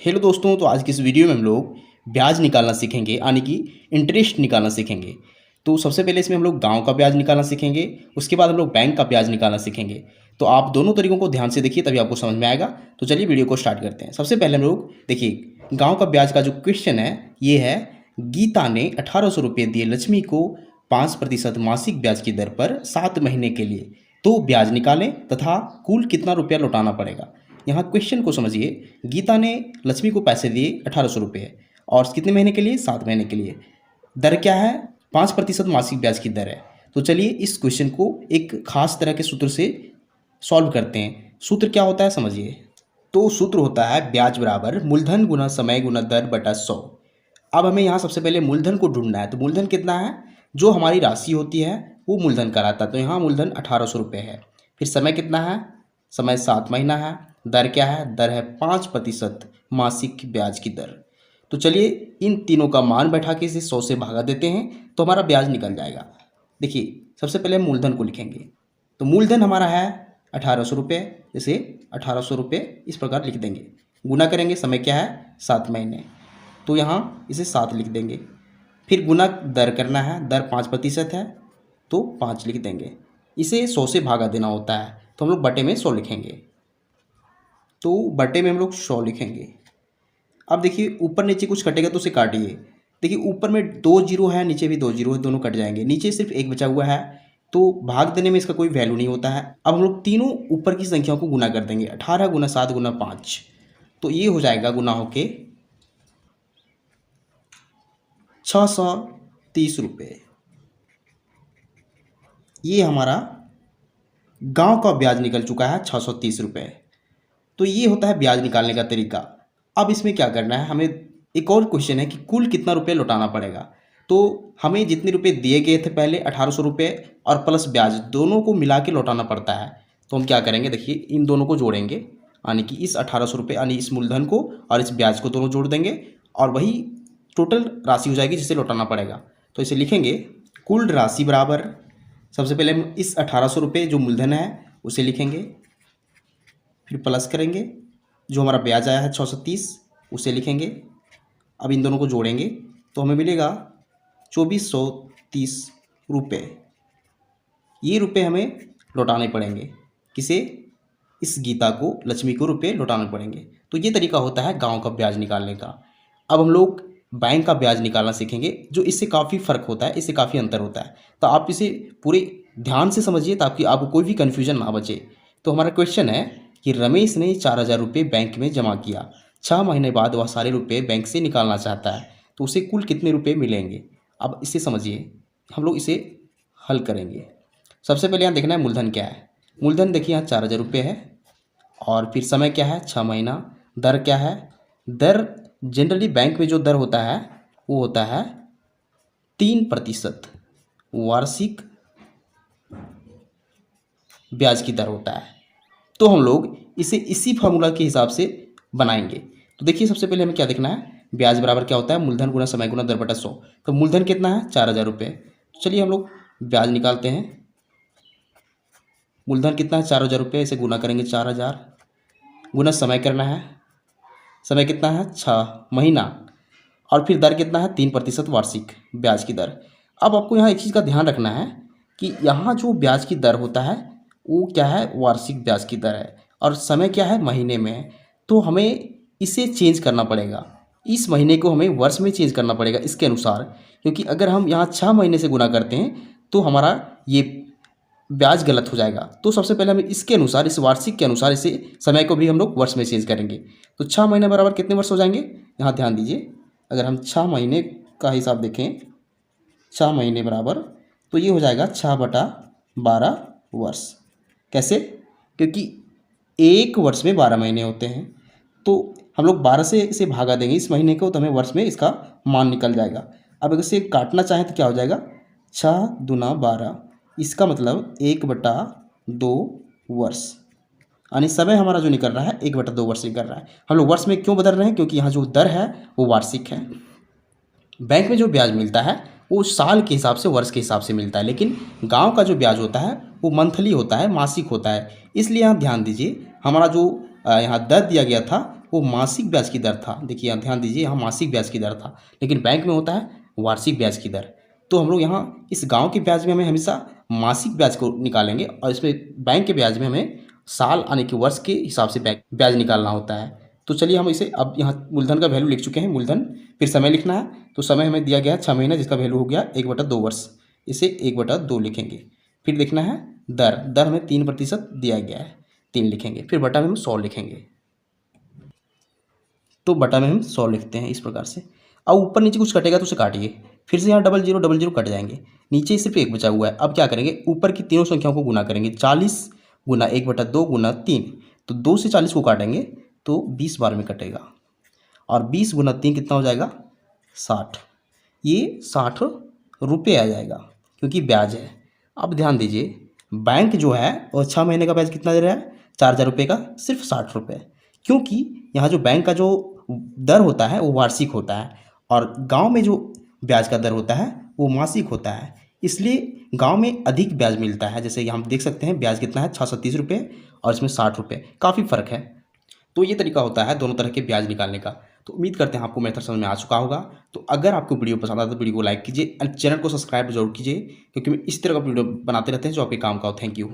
Hello दोस्तों, तो आज की इस वीडियो में हम लोग ब्याज निकालना सीखेंगे, यानी कि इंटरेस्ट निकालना सीखेंगे। तो सबसे पहले इसमें हम लोग गांव का ब्याज निकालना सीखेंगे, उसके बाद हम लोग बैंक का ब्याज निकालना सीखेंगे। तो आप दोनों तरीकों को ध्यान से देखिए, तभी आपको समझ में आएगा। तो चलिए वीडियो को स्टार्ट करते हैं। सबसे पहले हम लोग देखिए, गाँव का ब्याज का जो क्वेश्चन है ये है, गीता ने 1800 रुपये दिए लक्ष्मी को 5% मासिक ब्याज की दर पर 7 महीने के लिए, तो ब्याज निकालें तथा कुल कितना रुपया लौटाना पड़ेगा। यहाँ क्वेश्चन को समझिए। गीता ने लक्ष्मी को पैसे दिए 1800 रुपये, और कितने महीने के लिए? 7 महीने के लिए। दर क्या है? 5% मासिक ब्याज की दर है। तो चलिए इस क्वेश्चन को एक खास तरह के सूत्र से सॉल्व करते हैं। सूत्र क्या होता है समझिए। तो सूत्र होता है ब्याज बराबर मूलधन गुना समय गुना दर बटा 100। अब हमें यहाँ सबसे पहले मूलधन को ढूंढना है। तो मूलधन कितना है? जो हमारी राशि होती है वो मूलधन कहलाता है। तो यहाँ मूलधन 1800 रुपये है। फिर समय कितना है? समय 7 महीना है। दर क्या है? दर है 5% मासिक ब्याज की दर। तो चलिए इन तीनों का मान बैठा के इसे 100 से भागा देते हैं तो हमारा ब्याज निकल जाएगा। देखिए सबसे पहले हम मूलधन को लिखेंगे। तो मूलधन हमारा है 1800 रुपये। जैसे 1800 रुपये इस प्रकार लिख देंगे। गुना करेंगे, समय क्या है? 7 महीने। तो यहाँ इसे 7 लिख देंगे। फिर गुना दर करना है, दर 5% है तो 5 लिख देंगे। इसे 100 से भागा देना होता है तो हम लोग बटे में 100 लिखेंगे। तो बटे में हम लोग 100 लिखेंगे। अब देखिए ऊपर नीचे कुछ कटेगा तो उसे काटिए। देखिए ऊपर में 2 जीरो है, नीचे भी 2 जीरो है, दोनों कट जाएंगे। नीचे सिर्फ एक बचा हुआ है तो भाग देने में इसका कोई वैल्यू नहीं होता है। अब हम लोग तीनों ऊपर की संख्याओं को गुना कर देंगे। 18 गुना 7 गुना 5, तो ये हो जाएगा गुना होके 630 रुपये। ये हमारा गांव का ब्याज निकल चुका है 630 रुपये। तो ये होता है ब्याज निकालने का तरीका। अब इसमें क्या करना है, हमें एक और क्वेश्चन है कि कुल कितना रुपये लौटाना पड़ेगा। तो हमें जितने रुपए दिए गए थे पहले 1800 रुपये और प्लस ब्याज, दोनों को मिला के लौटाना पड़ता है। तो हम क्या करेंगे, देखिए इन दोनों को जोड़ेंगे, यानी कि इस 1800 रुपये यानी इस मूलधन को और इस ब्याज को दोनों जोड़ देंगे और वही टोटल राशि हो जाएगी जिसे लौटाना पड़ेगा। तो इसे लिखेंगे कुल राशि बराबर, सबसे पहले हम इस 1800 रुपये जो मूलधन है उसे लिखेंगे, फिर प्लस करेंगे जो हमारा ब्याज आया है 630 उसे लिखेंगे। अब इन दोनों को जोड़ेंगे तो हमें मिलेगा 2430 रुपये। ये रुपये हमें लौटाने पड़ेंगे। किसे? इस गीता को, लक्ष्मी को रुपये लौटाने पड़ेंगे। तो ये तरीका होता है गांव का ब्याज निकालने का। अब हम लोग बैंक का ब्याज निकालना सीखेंगे, जो इससे काफ़ी फ़र्क होता है, इससे काफ़ी अंतर होता है। तो आप इसे पूरे ध्यान से समझिए ताकि आपको कोई भी कन्फ्यूजन ना बचे। तो हमारा क्वेश्चन है कि रमेश ने 4000 रुपये बैंक में जमा किया। 6 महीने बाद वह सारे रुपये बैंक से निकालना चाहता है, तो उसे कुल कितने रुपये मिलेंगे। अब इसे समझिए, हम लोग इसे हल करेंगे। सबसे पहले यहाँ देखना है मूलधन क्या है। मूलधन देखिए यहाँ 4000 रुपये है, और फिर समय क्या है? 6 महीना। दर क्या है? दर जनरली बैंक में जो दर होता है वो होता है 3% वार्षिक ब्याज की दर होता है। तो हम लोग इसे इसी फार्मूला के हिसाब से बनाएंगे। तो देखिए सबसे पहले हमें क्या देखना है, ब्याज बराबर क्या होता है? मूलधन गुना समय गुना दर बटा 100। तो मूलधन कितना है? 4000 रुपये। तो चलिए हम लोग ब्याज निकालते हैं। मूलधन कितना है? 4000 रुपये। इसे गुना करेंगे 4000, गुना समय करना है, समय कितना है? 6 महीना, और फिर दर कितना है? 3% वार्षिक ब्याज की दर। अब आपको यहाँ एक चीज़ का ध्यान रखना है कि यहाँ जो ब्याज की दर होता है वो क्या है? वार्षिक ब्याज की दर है, और समय क्या है? महीने में है। तो हमें इसे चेंज करना पड़ेगा, इस महीने को हमें वर्ष में चेंज करना पड़ेगा इसके अनुसार, क्योंकि अगर हम यहाँ 6 महीने से गुना करते हैं तो हमारा ये ब्याज गलत हो जाएगा। तो सबसे पहले हमें इसके अनुसार, इस वार्षिक के अनुसार, इसे समय को भी हम लोग वर्ष में चेंज करेंगे। तो 6 महीने बराबर कितने वर्ष हो जाएंगे? यहाँ ध्यान दीजिए, अगर हम 6 महीने का हिसाब देखें, 6 महीने बराबर, तो ये हो जाएगा 6/12 वर्ष। कैसे? क्योंकि एक वर्ष में 12 महीने होते हैं, तो हम लोग 12 से इसे भागा देंगे इस महीने को, तो हमें वर्ष में इसका मान निकल जाएगा। अब अगर इसे काटना चाहें तो क्या हो जाएगा? 6 दूना 12, इसका मतलब 1/2 वर्ष, यानी समय हमारा जो निकल रहा है 1/2 वर्ष निकल रहा है। हम लोग वर्ष में क्यों बदल रहे हैं? क्योंकि यहाँ जो दर है वो वार्षिक है। बैंक में जो ब्याज मिलता है वो साल के हिसाब से, वर्ष के हिसाब से मिलता है, लेकिन गांव का जो ब्याज होता है वो मंथली होता है, मासिक होता है। इसलिए यहाँ ध्यान दीजिए, हमारा जो यहाँ दर दिया गया था वो मासिक ब्याज की दर था। देखिए यहाँ ध्यान दीजिए, यहाँ मासिक ब्याज की दर था, लेकिन बैंक में होता है वार्षिक ब्याज की दर। तो हम लोग यहाँ इस गांव के ब्याज में हमें हमेशा मासिक ब्याज को निकालेंगे और इसमें बैंक के ब्याज में हमें साल यानी कि वर्ष के हिसाब से ब्याज निकालना होता है। तो चलिए हम इसे अब यहाँ मूलधन का वैल्यू लिख चुके हैं, मूलधन। फिर समय लिखना है, तो समय हमें दिया गया है 6 महीने, जिसका वैल्यू हो गया 1/2 वर्ष। इसे 1/2 लिखेंगे। फिर देखना है दर, दर हमें 3% दिया गया है, 3 लिखेंगे। फिर बटा में हम 100 लिखेंगे। तो बटा में हम 100 लिखते हैं इस प्रकार से। अब ऊपर नीचे कुछ कटेगा तो उसे काटिए। फिर से यहाँ 0000 कट जाएंगे, नीचे सिर्फ 1 बचा हुआ है। अब क्या करेंगे, ऊपर की तीनों संख्याओं को गुना करेंगे। 40 गुना 1/2 गुना 3, तो 2 से 40 को काटेंगे तो 20 बार में कटेगा। और 20 गुना 3 कितना हो जाएगा, 60। ये 60 रुपये आ जाएगा, क्योंकि ब्याज है। अब ध्यान दीजिए, बैंक जो है वो 6 महीने का ब्याज कितना दे रहा है, 4000 रुपये का, सिर्फ 60 रुपये। क्योंकि यहाँ जो बैंक का जो दर होता है वो वार्षिक होता है, और गांव में जो ब्याज का दर होता है वो मासिक होता है। इसलिए गांव में अधिक ब्याज मिलता है। जैसे हम देख सकते हैं ब्याज कितना है, 630 रुपये, और इसमें 60 रुपये, काफ़ी फ़र्क है। तो ये तरीका होता है दोनों तरह के ब्याज निकालने का। तो उम्मीद करते हैं आपको मेथड समझ में आ चुका होगा। तो अगर आपको वीडियो पसंद आता तो वीडियो को लाइक कीजिए और चैनल को सब्सक्राइब जरूर कीजिए, क्योंकि मैं इस तरह का वीडियो बनाते रहते हैं जो आपके काम का हो। Thank you.